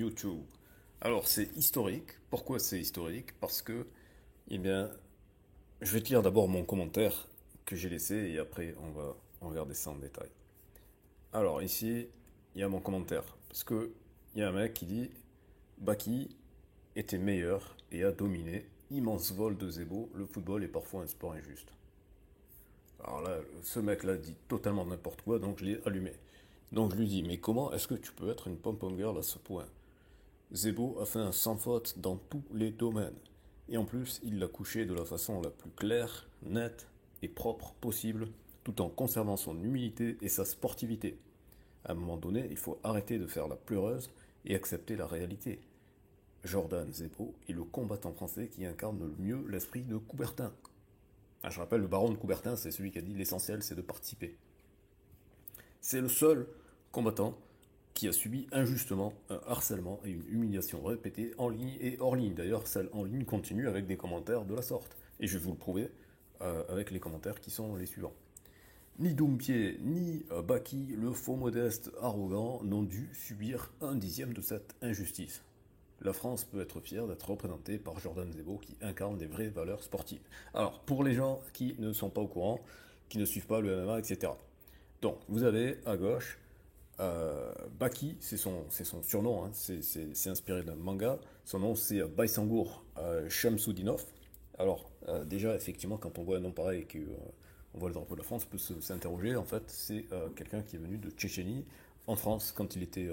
YouTube. Alors, c'est historique. Pourquoi c'est historique? Parce que, eh bien, je vais te lire d'abord mon commentaire que j'ai laissé et après on va regarder ça en détail. Alors, ici, il y a mon commentaire. Parce que, il y a un mec qui dit Baki était meilleur et a dominé. Immense vol de Zebo. Le football est parfois un sport injuste. Alors là, ce mec-là dit totalement n'importe quoi, donc je l'ai allumé. Donc je lui dis, mais comment est-ce que tu peux être une pom-pom girl à ce point? Zebo a fait un sans faute dans tous les domaines. Et en plus, il l'a couché de la façon la plus claire, nette et propre possible, tout en conservant son humilité et sa sportivité. À un moment donné, il faut arrêter de faire la pleureuse et accepter la réalité. Jordan Zebo est le combattant français qui incarne le mieux l'esprit de Coubertin. Ah, je rappelle, le baron de Coubertin, c'est celui qui a dit l'essentiel, c'est de participer. C'est le seul combattant qui a subi injustement un harcèlement et une humiliation répétée en ligne et hors ligne. D'ailleurs, celle en ligne continue avec des commentaires de la sorte. Et je vais vous le prouver avec les commentaires qui sont les suivants. Ni Doumpier, ni Baki, le faux modeste arrogant, n'ont dû subir un dixième de cette injustice. La France peut être fière d'être représentée par Jordan Zebo qui incarne des vraies valeurs sportives. Alors, pour les gens qui ne sont pas au courant, qui ne suivent pas le MMA, etc. Donc, vous avez à gauche Baki, c'est son surnom, hein, c'est inspiré d'un manga. Son nom c'est Baisangour Shamsudinov. Alors, déjà, effectivement, quand on voit un nom pareil et qu'on voit le drapeau de la France, on peut s'interroger. En fait, c'est quelqu'un qui est venu de Tchétchénie en France quand il était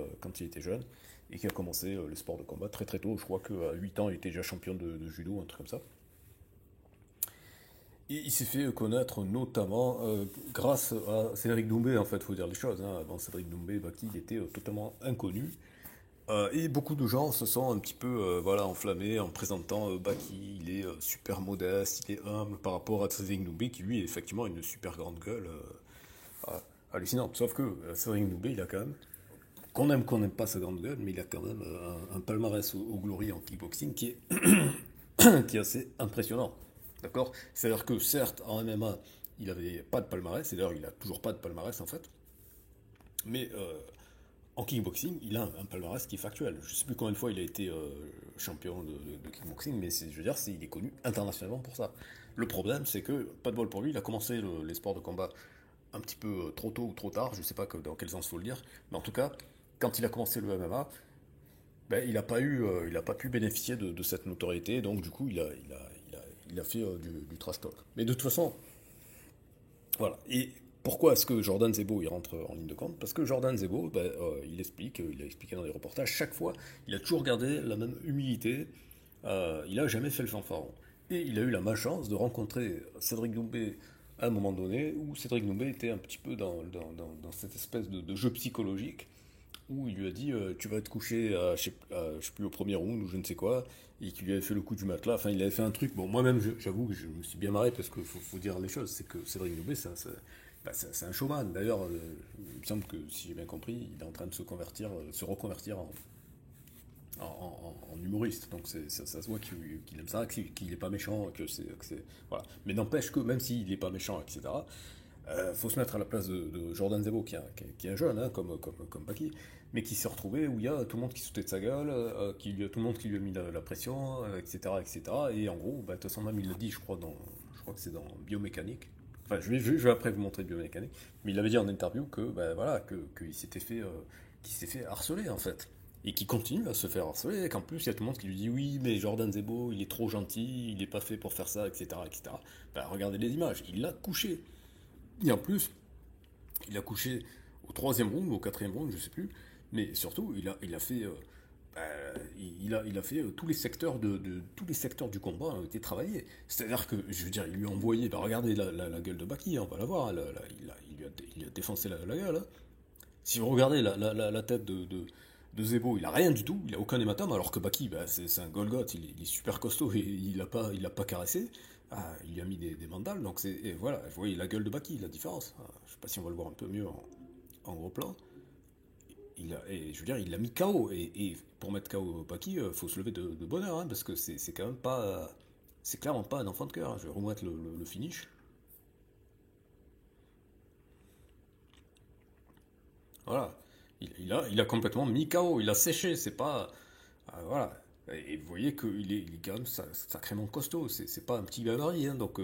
jeune et qui a commencé le sport de combat très très tôt. Je crois qu'à 8 ans, il était déjà champion de judo, un truc comme ça. Et il s'est fait connaître notamment grâce à Cédric Doumbé, en fait, il faut dire les choses. Hein. Avant Cédric Doumbé, Baki, il était totalement inconnu. Et beaucoup de gens se sont un petit peu voilà, enflammés en présentant Baki. Il est super modeste, il est humble par rapport à Cédric Doumbé, qui lui, effectivement, a une super grande gueule hallucinante. Sauf que Cédric Doumbé, il a quand même, qu'on n'aime pas sa grande gueule, mais il a quand même un palmarès au Glory en kickboxing qui est assez impressionnant. D'accord. C'est-à-dire que certes, en MMA, il n'avait pas de palmarès, et d'ailleurs, il n'a toujours pas de palmarès en fait, mais en kickboxing, il a un palmarès qui est factuel. Je ne sais plus combien de fois il a été champion de kickboxing, mais je veux dire, il est connu internationalement pour ça. Le problème, c'est que, pas de bol pour lui, il a commencé les sports de combat un petit peu trop tôt ou trop tard, je ne sais pas dans quel sens il faut le dire, mais en tout cas, quand il a commencé le MMA, ben, il a pas pu bénéficier de cette notoriété, donc du coup, il a fait du trash talk. Mais de toute façon, voilà. Et pourquoi est-ce que Jordan Zebo il rentre en ligne de compte? Parce que Jordan Zebo, ben, il a expliqué dans les reportages, chaque fois, il a toujours gardé la même humilité, il n'a jamais fait le fanfaron. Et il a eu la malchance de rencontrer Cédric Doumbé à un moment donné, où Cédric Doumbé était un petit peu dans cette espèce de jeu psychologique où il lui a dit tu vas te coucher je sais plus au premier round ou je ne sais quoi, et qu'il lui avait fait le coup du matelas. Enfin, il avait fait un truc. Bon, moi-même, j'avoue que je me suis bien marré parce qu'il faut dire les choses. C'est que Cédric Doumbé, c'est un showman. D'ailleurs, il me semble que si j'ai bien compris, il est en train de se reconvertir en humoriste. Donc ça se voit qu'il aime ça, qu'il n'est pas méchant, voilà. Mais n'empêche que même s'il n'est pas méchant, etc. Faut se mettre à la place de Jordan Zebo, qui est un jeune, hein, comme Baki, mais qui s'est retrouvé où il y a tout le monde qui sautait de sa gueule, tout le monde qui lui a mis la pression, etc., etc. Et en gros, bah, de toute façon, même il l'a dit, je crois que c'est dans Biomécanique. Enfin, je vais après vous montrer Biomécanique, mais il avait dit en interview que, bah, voilà, qu'il s'est fait harceler en fait. Et qui continue à se faire harceler, et qu'en plus il y a tout le monde qui lui dit oui, mais Jordan Zebo, il est trop gentil, il n'est pas fait pour faire ça, etc., etc. Bah, regardez les images, il l'a couché. Et en plus, il a couché au troisième round, au quatrième round, je sais plus. Mais surtout, il a fait, bah, il a fait tous les secteurs du combat ont été travaillés. C'est-à-dire que, je veux dire, il lui a envoyé, bah, regardez la gueule de Baki, hein, on va la voir, hein, il a défoncé la gueule. Hein. Si vous regardez la tête de Zebo, il a rien du tout, il a aucun hématome, alors que Baki, bah, c'est un Golgoth, il est super costaud et il a pas caressé. Ah, il lui a mis des mandales, donc et voilà, vous voyez la gueule de Baki, la différence. Ah, je sais pas si on va le voir un peu mieux en gros plan. Je veux dire, il l'a mis KO, et pour mettre KO Baki, faut se lever de bonne heure, hein, parce que c'est quand même pas, c'est clairement pas un enfant de cœur. Hein. Je vais remettre le finish. Voilà. Il a complètement mis KO, il a séché, c'est pas. Voilà. Et vous voyez qu'il est quand même sacrément costaud, c'est pas un petit gabarit, hein, donc.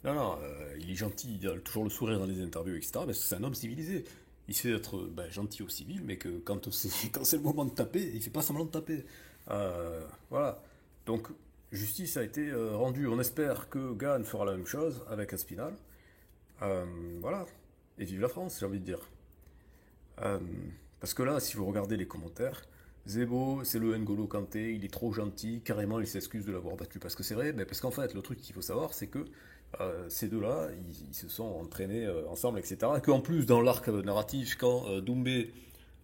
Non, non, il est gentil, il a toujours le sourire dans les interviews, etc. Parce que c'est un homme civilisé. Il sait être gentil au civil, mais que quand c'est quand c'est le moment de taper, il fait pas semblant de taper. Voilà. Donc, justice a été rendue. On espère que Gann fera la même chose avec Aspinal. Euh, voilà. Et vive la France, j'ai envie de dire. Euh, Parce que là, si vous regardez les commentaires, Zebo, c'est le N'Golo Kanté, il est trop gentil, carrément il s'excuse de l'avoir battu. Parce que c'est vrai, mais parce qu'en fait, le truc qu'il faut savoir, c'est que ces deux-là, ils se sont entraînés ensemble, etc. Et qu'en plus, dans l'arc narratif, quand Doumbé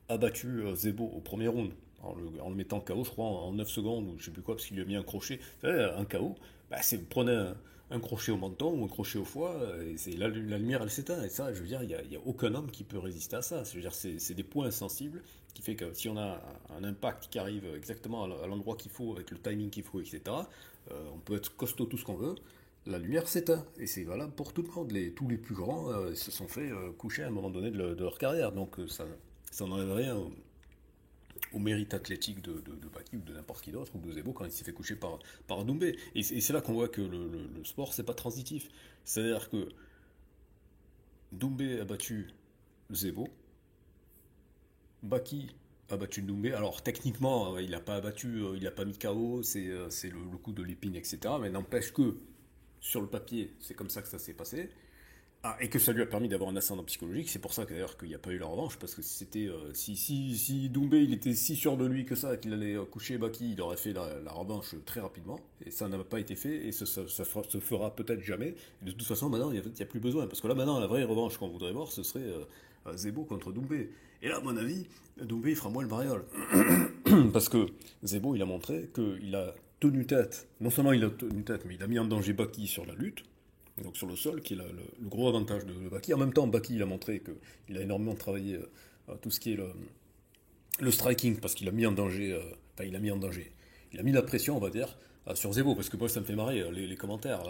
a battu Zebo au premier round, en le mettant KO, je crois, en 9 secondes, ou je sais plus quoi, parce qu'il lui a mis un crochet, vous savez, un KO, bah, c'est prenez un crochet au menton ou un crochet au foie, et c'est la lumière elle s'éteint. Et ça, je veux dire, il y a aucun homme qui peut résister à ça. Je veux dire, c'est des points sensibles qui fait que si on a un impact qui arrive exactement à l'endroit qu'il faut, avec le timing qu'il faut, etc., on peut être costaud tout ce qu'on veut. La lumière s'éteint, et c'est valable pour tout le monde. Tous les plus grands se sont fait coucher à un moment donné de leur carrière, donc ça n'enlève rien au mérite athlétique de Baki ou de n'importe qui d'autre, ou de Zebo quand il s'est fait coucher par Doumbé. Et c'est là qu'on voit que le sport, c'est pas transitif. C'est-à-dire que Doumbé a battu Zebo, Baki a battu Doumbé. Alors techniquement, il n'a pas abattu, il n'a pas mis KO, c'est le coup de l'épine, etc. Mais n'empêche que sur le papier, c'est comme ça que ça s'est passé. Ah, et que ça lui a permis d'avoir un ascendant psychologique. C'est pour ça que d'ailleurs qu'il n'y a pas eu la revanche, parce que si c'était si Doumbé il était si sûr de lui que ça, qu'il allait coucher Baki, il aurait fait la revanche très rapidement. Et ça n'a pas été fait, et se fera peut-être jamais. Et de toute façon, maintenant, il n'y a plus besoin. Parce que là, maintenant, la vraie revanche qu'on voudrait voir, ce serait Zebo contre Doumbé. Et là, à mon avis, Doumbé il fera moins le variole. Parce que Zebo, il a montré qu'il a tenu tête. Non seulement il a tenu tête, mais il a mis en danger Baki sur la lutte, donc sur le sol, qui est le gros avantage de Baki. En même temps, Baki il a montré qu'il a énormément travaillé tout ce qui est le striking, parce qu'il a mis en danger, enfin il a mis en danger, il a mis la pression, on va dire, sur Zebo, parce que moi ça me fait marrer les commentaires.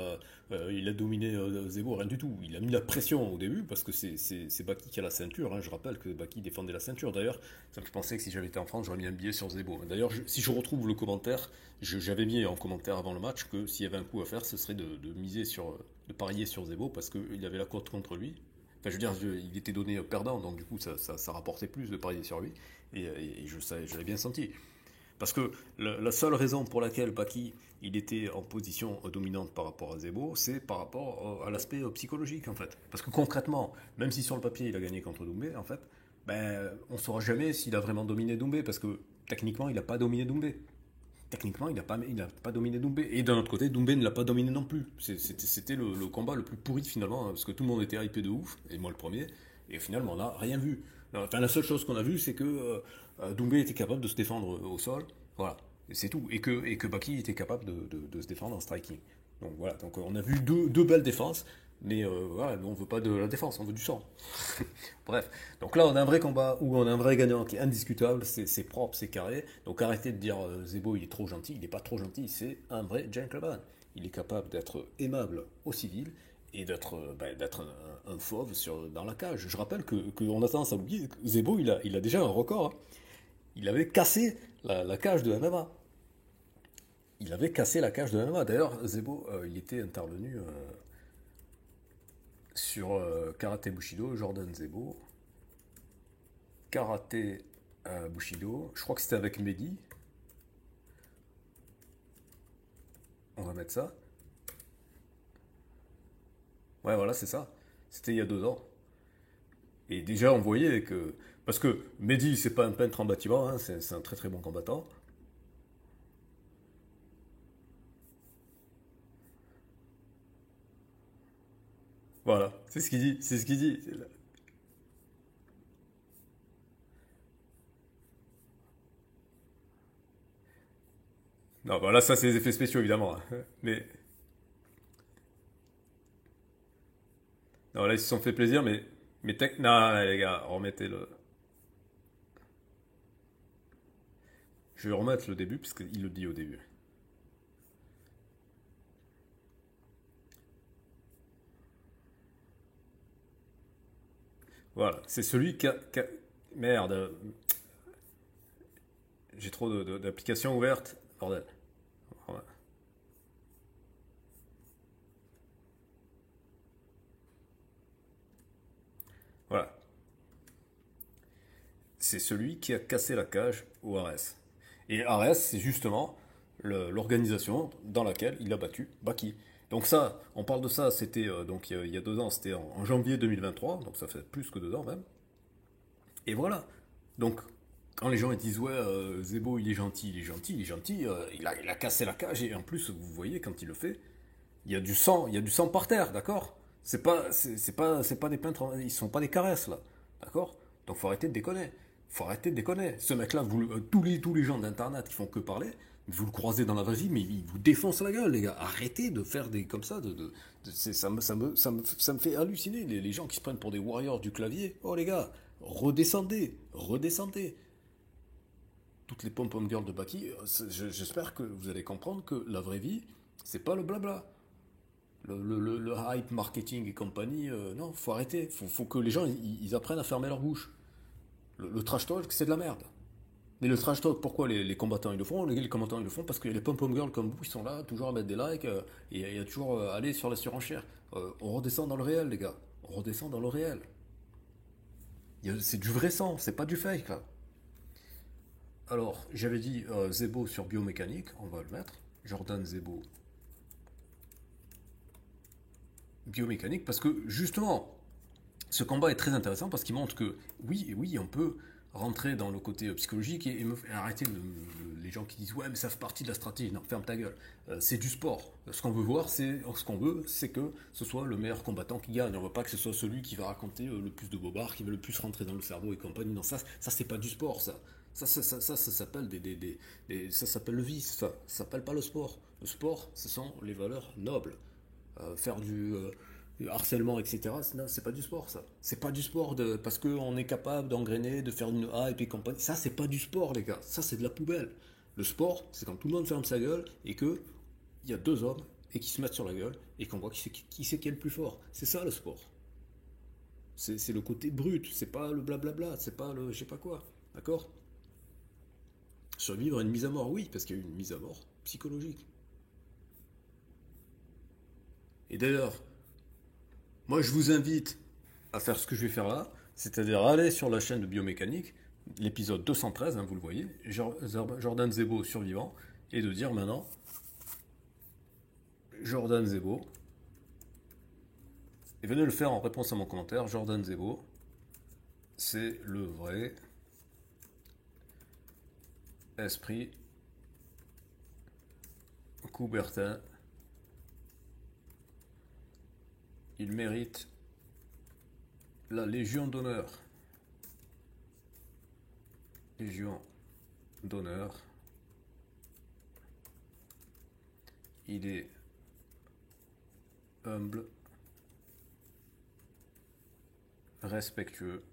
Il a dominé Zebo, rien du tout. Il a mis la pression au début, parce que c'est Baki qui a la ceinture. Hein. Je rappelle que Baki défendait la ceinture. D'ailleurs, ça me fait penser que si j'avais été en France, j'aurais mis un billet sur Zebo. D'ailleurs, si je retrouve le commentaire, j'avais mis en commentaire avant le match que s'il y avait un coup à faire, ce serait de miser de parier sur Zebo, parce qu'il avait la cote contre lui. Enfin, je veux dire, il était donné perdant, donc du coup, ça rapportait plus de parier sur lui. Et je l'avais bien senti. Parce que la seule raison pour laquelle Baki il était en position dominante par rapport à Zebo, c'est par rapport à l'aspect psychologique en fait. Parce que concrètement, même si sur le papier il a gagné contre Doumbé, en fait, ben, on ne saura jamais s'il a vraiment dominé Doumbé, parce que techniquement il n'a pas dominé Doumbé. Techniquement, il n'a pas dominé Doumbé. Et d'un autre côté, Doumbé ne l'a pas dominé non plus. C'était le combat le plus pourri finalement, hein, parce que tout le monde était hypé de ouf, et moi le premier, et finalement on n'a rien vu. Enfin, la seule chose qu'on a vu, c'est que Doumbé était capable de se défendre au sol, voilà, et c'est tout. Et que Baki était capable de se défendre en striking. Donc voilà, donc on a vu deux belles défenses, mais voilà, nous on veut pas de la défense, on veut du sang. Bref, donc là on a un vrai combat où on a un vrai gagnant qui est indiscutable, c'est propre, c'est carré. Donc arrêtez de dire Zebo il est trop gentil, il n'est pas trop gentil, c'est un vrai gentleman. Il est capable d'être aimable au civil et d'être un fauve dans la cage. Je rappelle qu'on a tendance à oublier que Zebo il a déjà un record. Hein. Il avait cassé la cage de MMA. Il avait cassé la cage de MMA. D'ailleurs, Zebo, il était intervenu sur Karaté Bushido, Jordan Zebo. Karaté Bushido. Je crois que c'était avec Mehdi. On va mettre ça. Ouais, voilà, c'est ça. C'était il y a 2 ans. Et déjà, on voyait que. Parce que Mehdi, c'est pas un peintre en bâtiment, hein, c'est un très très bon combattant. Voilà, c'est ce qu'il dit, c'est ce qu'il dit. Non, bah là, ça, c'est les effets spéciaux, évidemment. Hein. Mais. Non, là, ils se sont fait plaisir, mais. Non, les gars, remettez-le. Je vais remettre le début, parce qu'il le dit au début. Voilà, c'est celui qui a Merde, j'ai trop d'applications ouvertes. Bordel. Ouais. Voilà. C'est celui qui a cassé la cage au RS. Et RS, c'est justement l'organisation dans laquelle il a battu Baki. Donc ça, on parle de ça, c'était donc il y a 2 ans, c'était en janvier 2023, donc ça fait plus que 2 ans même. Et voilà. Donc quand les gens ils disent ouais, Zebo il est gentil, il est gentil, il est gentil, il a cassé la cage et en plus vous voyez quand il le fait, il y a du sang par terre, d'accord. C'est pas des plaintes, ils sont pas des caresses là, d'accord. Donc faut arrêter de déconner, faut arrêter de déconner. Ce mec-là, tous les gens d'internet qui font que parler, vous le croisez dans la vraie vie, mais il vous défonce la gueule, les gars. Arrêtez de faire des comme ça, ça me fait halluciner les gens qui se prennent pour des warriors du clavier. Oh les gars, redescendez, redescendez. Toutes les pom-pom girls de Baki, j'espère que vous allez comprendre que la vraie vie, c'est pas le blabla. Le hype marketing et compagnie, non, faut arrêter. Faut que les gens ils apprennent à fermer leur bouche. Le trash talk, c'est de la merde. Mais le trash talk, pourquoi les combattants ils le font? Les combattants ils le font parce que les pom-pom girls comme vous, ils sont là, toujours à mettre des likes et à toujours aller sur la surenchère. On redescend dans le réel, les gars. On redescend dans le réel. C'est du vrai sang, c'est pas du fake là. Alors, j'avais dit Zebo sur biomécanique, on va le mettre. Jordan Zebo, biomécanique, parce que justement, ce combat est très intéressant parce qu'il montre que oui, oui, on peut rentrer dans le côté psychologique et arrêter les gens qui disent ouais mais ça fait partie de la stratégie. Non, ferme ta gueule. C'est du sport. Ce qu'on veut voir, ce qu'on veut, c'est que ce soit le meilleur combattant qui gagne. On veut pas que ce soit celui qui va raconter le plus de bobards, qui va le plus rentrer dans le cerveau et compagnie. Non, ça c'est pas du sport, ça. Ça s'appelle ça s'appelle le vice. Ça s'appelle pas le sport. Le sport, ce sont les valeurs nobles. Faire du harcèlement, etc. Non, c'est pas du sport, ça. C'est pas du sport parce qu'on est capable d'engrainer, de faire une hype et compagnie. Ça, c'est pas du sport, les gars. Ça, c'est de la poubelle. Le sport, c'est quand tout le monde ferme sa gueule et que il y a 2 hommes et qui se mettent sur la gueule et qu'on voit qui est le plus fort. C'est ça le sport. C'est le côté brut. C'est pas le blablabla. C'est pas le je sais pas quoi. D'accord. Survivre à une mise à mort, oui, parce qu'il y a eu une mise à mort psychologique. Et d'ailleurs, moi, je vous invite à faire ce que je vais faire là, c'est-à-dire aller sur la chaîne de biomécanique, l'épisode 213, hein, vous le voyez, Jordan Zebo survivant, et de dire maintenant, Jordan Zebo, et venez le faire en réponse à mon commentaire, Jordan Zebo, c'est le vrai esprit Coubertin. Il mérite la Légion d'honneur. Légion d'honneur. Il est humble, respectueux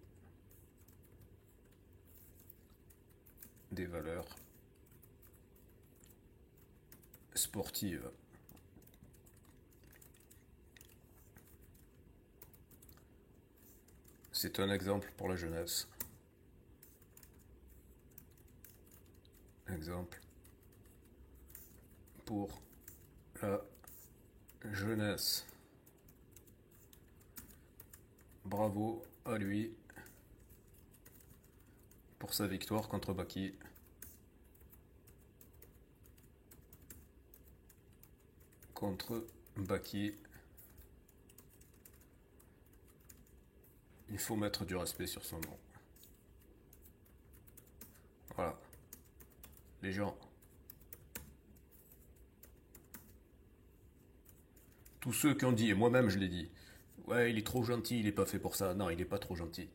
des valeurs sportives. C'est un exemple pour la jeunesse. Exemple pour la jeunesse. Bravo à lui pour sa victoire contre Baki. Contre Baki. Il faut mettre du respect sur son nom. Voilà. Les gens. Tous ceux qui ont dit, et moi-même je l'ai dit, ouais, il est trop gentil, il est pas fait pour ça. Non, il est pas trop gentil.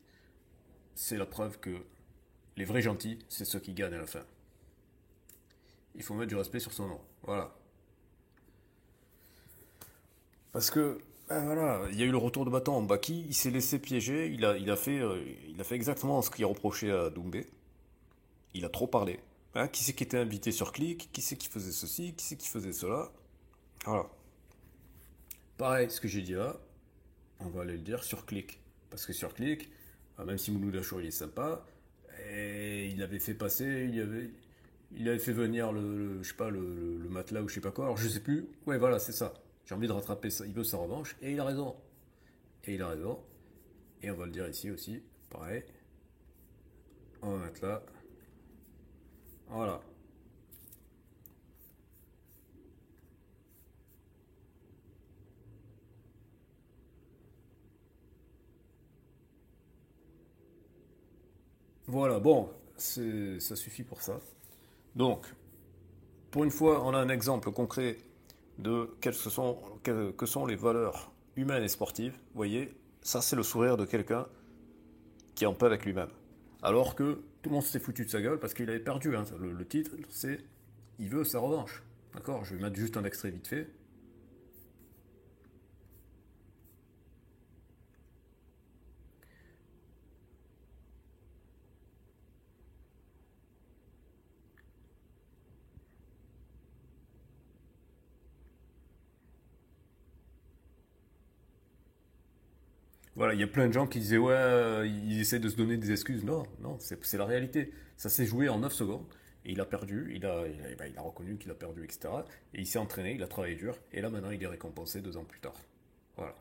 C'est la preuve que les vrais gentils, c'est ceux qui gagnent à la fin. Il faut mettre du respect sur son nom. Voilà. Parce que, ben voilà, il y a eu le retour de bâton. Baki, il s'est laissé piéger. Il a fait exactement ce qu'il reprochait à Doumbé. Il a trop parlé. Hein, qui c'est qui était invité sur Click? Qui c'est qui faisait ceci? Qui c'est qui faisait cela? Voilà. Pareil, ce que j'ai dit là, on va aller le dire sur Click. Parce que sur Click, même si Mouloud Achour il est sympa, Et il avait fait passer, il avait fait venir je sais pas, le matelas ou je sais pas quoi. Alors je sais plus. Ouais, voilà, c'est ça. J'ai envie de rattraper ça. Il veut sa revanche et il a raison. Et il a raison. Et on va le dire ici aussi. Pareil. On va mettre là. Voilà. Voilà, bon, ça suffit pour ça. Donc, pour une fois, on a un exemple concret de que sont les valeurs humaines et sportives. Vous voyez, ça c'est le sourire de quelqu'un qui est en paix avec lui-même. Alors que tout le monde s'est foutu de sa gueule parce qu'il avait perdu. Hein. Le titre, c'est Il veut sa revanche. D'accord. Je vais mettre juste un extrait vite fait. Voilà, il y a plein de gens qui disaient ouais, ils essaient de se donner des excuses. Non, non, c'est la réalité. Ça s'est joué en 9 secondes et il a perdu. Il a reconnu qu'il a perdu, etc. Et il s'est entraîné, il a travaillé dur. Et là maintenant, il est récompensé 2 ans plus tard. Voilà.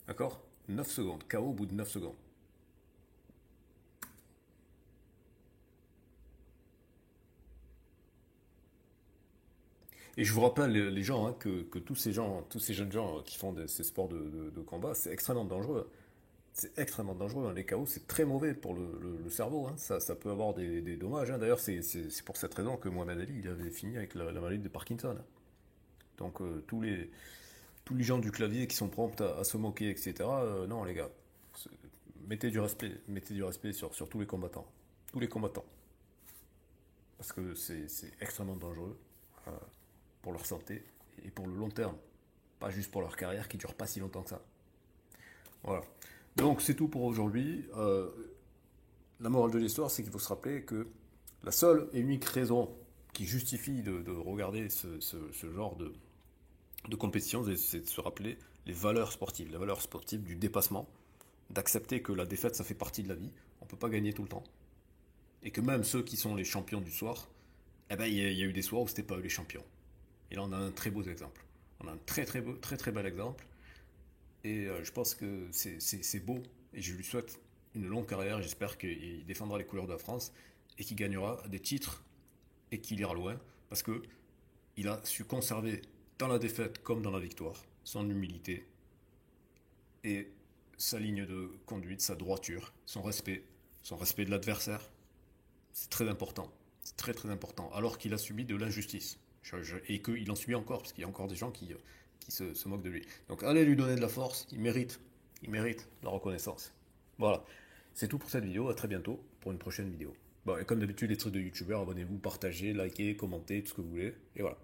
D'accord. 9 secondes. KO au bout de 9 secondes. Et je vous rappelle, les gens, hein, que tous ces jeunes gens qui font ces sports de combat, c'est extrêmement dangereux. C'est extrêmement dangereux. Hein. Les KO, c'est très mauvais pour le cerveau. Hein. Ça peut avoir des dommages. Hein. D'ailleurs, c'est pour cette raison que Mohamed Ali il avait fini avec la maladie de Parkinson. Hein. Donc, tous les gens du clavier qui sont prompts à se moquer, etc. Non, les gars, mettez du respect sur tous les combattants. Tous les combattants. Parce que c'est extrêmement dangereux euh, pour leur santé et pour le long terme. Pas juste pour leur carrière qui dure pas si longtemps que ça. Voilà. Donc c'est tout pour aujourd'hui. La morale de l'histoire, c'est qu'il faut se rappeler que la seule et unique raison qui justifie de regarder ce genre de compétition, c'est de se rappeler les valeurs sportives du dépassement, d'accepter que la défaite, ça fait partie de la vie. On ne peut pas gagner tout le temps. Et que même ceux qui sont les champions du soir, eh ben, il y a eu des soirs où c'était pas eux les champions. Et là, on a un très beau exemple. On a un très bel exemple. Et je pense que c'est beau. Et je lui souhaite une longue carrière. J'espère qu'il défendra les couleurs de la France et qu'il gagnera des titres et qu'il ira loin. Parce que il a su conserver dans la défaite comme dans la victoire son humilité et sa ligne de conduite, sa droiture, son respect de l'adversaire. C'est très important. C'est très important. Alors qu'il a subi de l'injustice. Et qu'il en subit encore, parce qu'il y a encore des gens qui se moquent de lui. Donc allez lui donner de la force, il mérite la reconnaissance. Voilà, c'est tout pour cette vidéo, à très bientôt pour une prochaine vidéo. Bon, et comme d'habitude, les trucs de youtubeurs, abonnez-vous, partagez, likez, commentez, tout ce que vous voulez, et voilà.